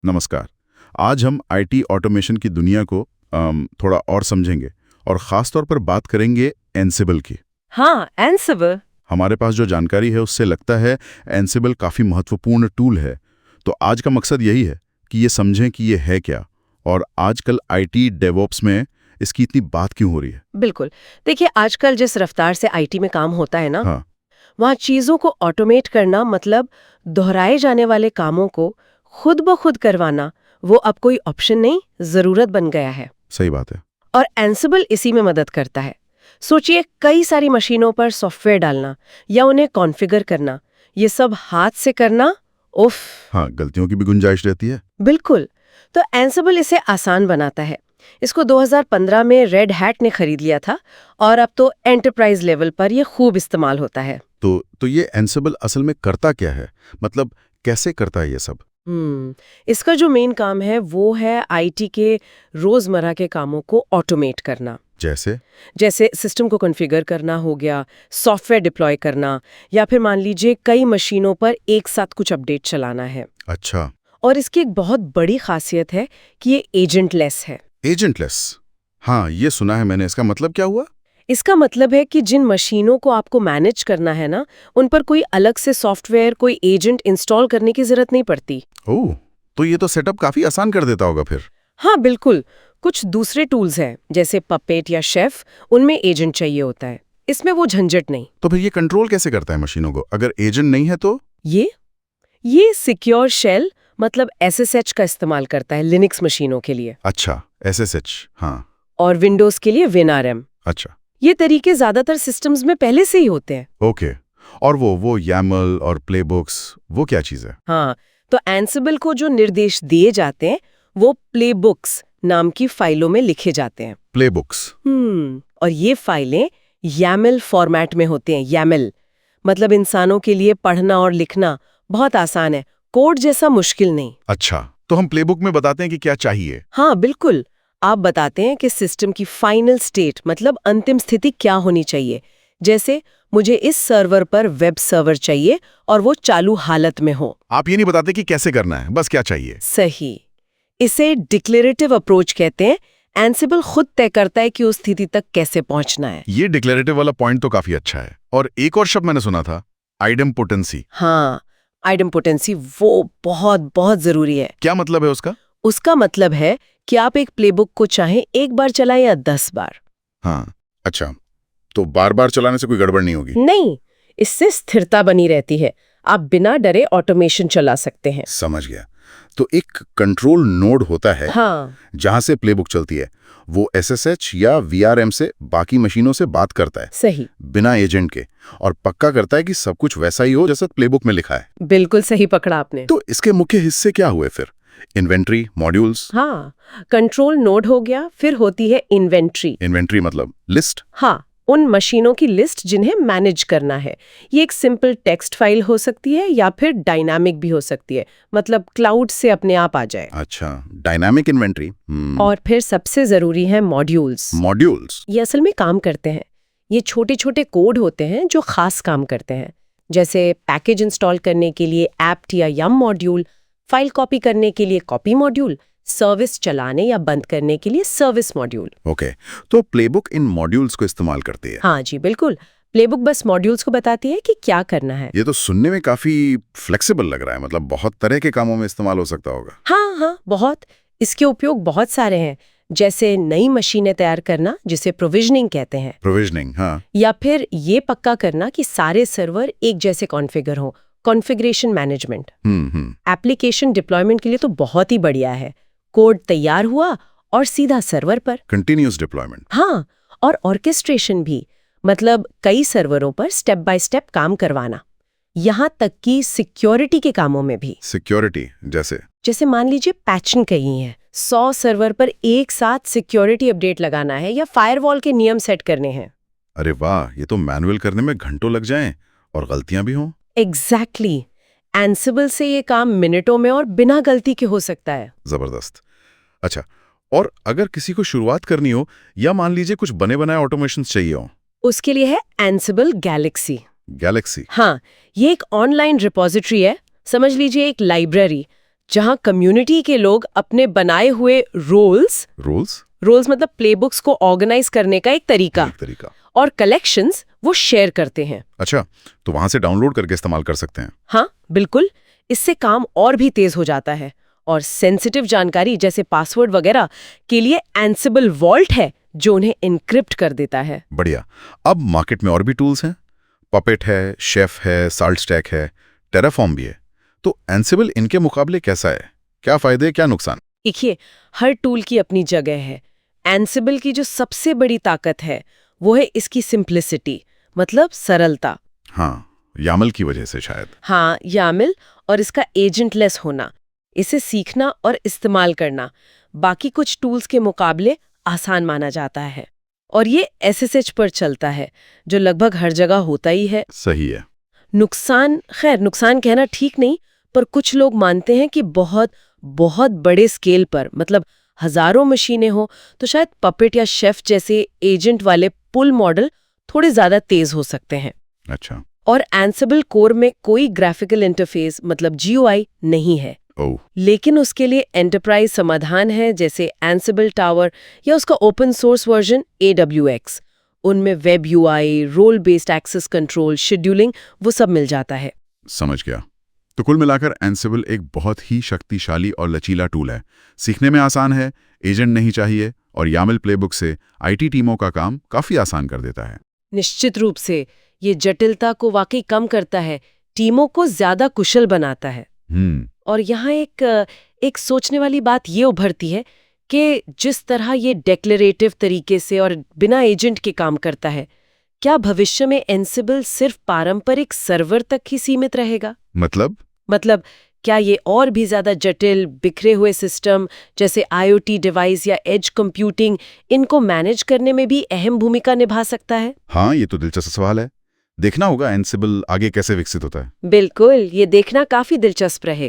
नमस्कार। आज हम आईटी ऑटोमेशन की दुनिया को थोड़ा और समझेंगे और ख़ास तौर पर बात करेंगे एनसिबल की। हाँ, एनसिबल। हमारे पास जो जानकारी है उससे लगता है एनसिबल काफ़ी महत्वपूर्ण टूल है। तो आज का मकसद यही है कि ये समझें कि ये है क्या और आजकल आईटी डेवऑप्स में इसकी इतनी बात क्यों हो रही है। बिल्कुल। देखिए, आजकल जिस रफ्तार से आईटी में काम होता है ना, हाँ, वहाँ चीज़ों को ऑटोमेट करना मतलब दोहराए जाने वाले कामों को खुद ब खुद करवाना, वो अब कोई ऑप्शन नहीं, ज़रूरत बन गया है। सही बात है। और एनसिबल इसी में मदद करता है। सोचिए, कई सारी मशीनों पर सॉफ्टवेयर डालना या उन्हें कॉन्फ़िगर करना, ये सब हाथ से करना, उफ। हाँ, गलतियों की भी गुंजाइश रहती है। बिल्कुल। तो एनसिबल इसे आसान बनाता है। इसको 2015 में रेड हैट ने खरीद लिया था और अब तो एंटरप्राइज लेवल पर यह खूब इस्तेमाल होता है। तो ये एनसिबल असल में करता क्या है, मतलब कैसे करता है ये सब। इसका जो मेन काम है वो है आईटी के रोजमर्रा के कामों को ऑटोमेट करना। जैसे जैसे सिस्टम को कॉन्फ़िगर करना हो गया, सॉफ्टवेयर डिप्लॉय करना, या फिर मान लीजिए कई मशीनों पर एक साथ कुछ अपडेट चलाना है। अच्छा, और इसकी एक बहुत बड़ी खासियत है कि ये एजेंटलेस है। एजेंटलेस। हाँ, ये सुना है मैंने। इसका मतलब क्या हुआ। इसका मतलब है कि जिन मशीनों को आपको मैनेज करना है ना, उन पर कोई अलग से सॉफ्टवेयर, कोई एजेंट इंस्टॉल करने की जरूरत नहीं पड़ती। ओह, तो ये तो सेटअप काफी आसान कर देता होगा फिर। हाँ बिल्कुल। कुछ दूसरे टूल्स हैं जैसे पपेट या शेफ, उनमें एजेंट चाहिए होता है। इसमें वो झंझट नहीं। तो फिर ये कंट्रोल कैसे करता है मशीनों को, अगर एजेंट नहीं है तो। ये सिक्योर शेल मतलब एसएसएच का इस्तेमाल करता है लिनक्स मशीनों के लिए, अच्छा, एसएसएच। हाँ। और विंडोज के लिए विनआरएम। अच्छा। ये तरीके ज्यादातर सिस्टम्स में पहले से ही होते हैं। ओके। और वो YAML और प्लेबुक्स, वो क्या चीज़ है। हाँ, तो एनसिबल को जो निर्देश दिए जाते हैं वो प्लेबुक्स नाम की फाइलों में लिखे जाते हैं। प्लेबुक्स। और ये फाइलें YAML फॉर्मेट में होते हैं। YAML मतलब इंसानों के लिए पढ़ना और लिखना बहुत आसान है, कोड जैसा मुश्किल नहीं। अच्छा, तो हम प्लेबुक में बताते हैं कि क्या चाहिए। हाँ बिल्कुल। आप बताते हैं कि सिस्टम की फाइनल स्टेट मतलब अंतिम स्थिति क्या होनी चाहिए। जैसे मुझे इस सर्वर पर वेब सर्वर चाहिए और वो चालू हालत में हो। आप ये नहीं बताते कि कैसे करना है, बस क्या चाहिए। सही। इसे डिक्लेरेटिव अप्रोच कहते हैं। एनसिबल खुद तय करता है कि उस स्थिति तक कैसे पहुंचना है। ये डिक्लेरेटिव वाला पॉइंट तो काफी अच्छा है। और एक और शब्द मैंने सुना था, आइडेम्पोटेंसी। हाँ, आइडेम्पोटेंसी वो बहुत बहुत जरूरी है। क्या मतलब है उसका। उसका मतलब है कि आप एक प्लेबुक को चाहे एक बार चलाएं या 10 बार। हाँ, अच्छा, तो बार बार चलाने से कोई गड़बड़ नहीं होगी। नहीं, इससे स्थिरता बनी रहती है। आप बिना डरे ऑटोमेशन चला सकते हैं। समझ गया। तो एक कंट्रोल नोड होता है, हाँ जहां से प्लेबुक चलती है, वो SSH या VRM से बाकी मशीनों से बात करता है सही। बिना एजेंट के, और पक्का करता है कि सब कुछ वैसा ही हो जैसा प्लेबुक में लिखा है। बिल्कुल सही पकड़ा आपने। तो इसके मुख्य हिस्से क्या हुए फिर। Inventory, modules. हाँ, कंट्रोल नोड हो गया, फिर होती है इन्वेंट्री। इन्वेंट्री मतलब लिस्ट। हाँ, उन मशीनों की लिस्ट जिन्हें मैनेज करना है। ये एक सिंपल टेक्स्ट फाइल हो सकती है या फिर डायनामिक भी हो सकती है, मतलब क्लाउड से अपने आप आ जाए। अच्छा, डायनामिक इन्वेंट्री। और फिर सबसे जरूरी है मॉड्यूल्स। मॉड्यूल्स। ये असल में काम करते हैं। ये छोटे छोटे कोड होते हैं जो खास काम करते हैं, जैसे पैकेज इंस्टॉल करने के लिए एप्ट या यम मॉड्यूल, फाइल कॉपी करने के लिए कॉपी मॉड्यूल, सर्विस चलाने या बंद करने के लिए सर्विस मॉड्यूल। ओके, तो प्लेबुक इन मॉड्यूल्स को इस्तेमाल करती है। हाँ जी बिल्कुल। प्लेबुक बस मॉड्यूल्स को बताती है कि क्या करना है। ये तो सुनने में काफी फ्लेक्सिबल लग रहा है, मतलब बहुत तरह के कामों में इस्तेमाल हो सकता होगा। हाँ, बहुत। इसके उपयोग बहुत सारे हैं, जैसे नई मशीनें तैयार करना जिसे प्रोविजनिंग कहते हैं, प्रोविजनिंग। हाँ। या फिर ये पक्का करना कि सारे सर्वर एक जैसे कॉन्फ़िगर हो, कॉन्फ़िगरेशन मैनेजमेंट। एप्लीकेशन डिप्लॉयमेंट के लिए तो बहुत ही बढ़िया है। कोड तैयार हुआ और सीधा सर्वर पर। Continuous deployment. हाँ, और ऑर्केस्ट्रेशन भी, मतलब कई सर्वरों पर स्टेप बाय स्टेप काम करवाना, यहाँ तक कि सिक्योरिटी के कामों में भी। सिक्योरिटी जैसे मान लीजिए पैचिंग कही है, 100 सर्वर पर एक साथ सिक्योरिटी अपडेट लगाना है या फायरवॉल के नियम सेट करने हैं। अरे वाह, ये तो मैनुअल करने में घंटों लग जाएं और गलतियां भी हों। एग्जैक्टली। एनसिबल से ये काम मिनटों में और बिना गलती के हो सकता है। जबरदस्त। अच्छा, और अगर किसी को शुरुआत करनी हो या मान लीजिए कुछ बने बनाए ऑटोमेशन चाहिए हो, उसके लिए है एनसिबल गैलेक्सी। गैलेक्सी। हाँ, ये एक ऑनलाइन रिपोजिटरी है, समझ लीजिए एक लाइब्रेरी। जहां कम्युनिटी के लोग अपने बनाए हुए रोल्स मतलब प्लेबुक्स को ऑर्गेनाइज करने का एक तरीका और कलेक्शंस वो शेयर करते हैं। अच्छा, तो वहां से डाउनलोड करके इस्तेमाल कर सकते हैं। हाँ बिल्कुल, इससे काम और भी तेज हो जाता है। और सेंसिटिव जानकारी जैसे पासवर्ड वगैरह के लिए एंसिबल वॉल्ट है जो उन्हें इनक्रिप्ट कर देता है। बढ़िया। अब मार्केट में और भी टूल्स हैं, पपेट है, शेफ है, साल्ट स्टैक है, टेराफॉर्म भी है। तो एंसिबल इनके मुकाबले कैसा है? क्या फायदे, क्या नुकसान? देखिए, हर टूल की अपनी जगह है। एंसिबल की जो सबसे बड़ी ताकत है वो है इसकी सिंप्लिसिटी, मतलब सरलता। हाँ, यामल की वजह से शायद। हाँ, यामल और इसका एजेंटलेस होना, इसे सीखना और इस्तेमाल करना बाकी कुछ टूल्स के मुकाबले आसान माना जाता है। और ये SSH पर चलता है जो लगभग हर जगह होता ही है। सही है। नुकसान कहना ठीक नहीं, पर कुछ लोग मानते हैं कि बहुत बहुत बड़े स्केल पर, मतलब हजारों मशीनें हो, तो शायद पपेट या शेफ जैसे एजेंट वाले पुल मॉडल थोड़े ज्यादा तेज हो सकते हैं। अच्छा। और एंसिबल कोर में कोई ग्राफिकल इंटरफेस मतलब GUI नहीं है। लेकिन उसके लिए एंटरप्राइज समाधान है जैसे एंसिबल टावर या उसका ओपन सोर्स वर्जन AWX। उनमें web UI, role based access control, scheduling वो सब मिल जाता है। समझ गया। तो कुल मिलाकर एंसिबल एक बहुत ही शक्तिशाली और लचीला टूल है। सीखने में आसान है, एजेंट नहीं चाहिए, और यामल प्लेबुक से IT टीमों का काम काफी आसान कर देता है। निश्चित रूप से ये जटिलता को वाकई कम करता है, टीमों को ज्यादा कुशल बनाता है। और यहाँ एक सोचने वाली बात ये उभरती है कि जिस तरह ये डेक्लरेटिव तरीके से और बिना एजेंट के काम करता है, क्या भविष्य में एंसिबल सिर्फ पारंपरिक सर्वर तक ही सीमित रहेगा? मतलब क्या ये और भी ज्यादा जटिल, बिखरे हुए सिस्टम जैसे IoT डिवाइस या एज कंप्यूटिंग, इनको मैनेज करने में भी अहम भूमिका निभा सकता है? हाँ, ये तो दिलचस्प सवाल है। देखना होगा एंसिबल आगे कैसे विकसित होता है। बिल्कुल, ये देखना काफी दिलचस्प रहेगा।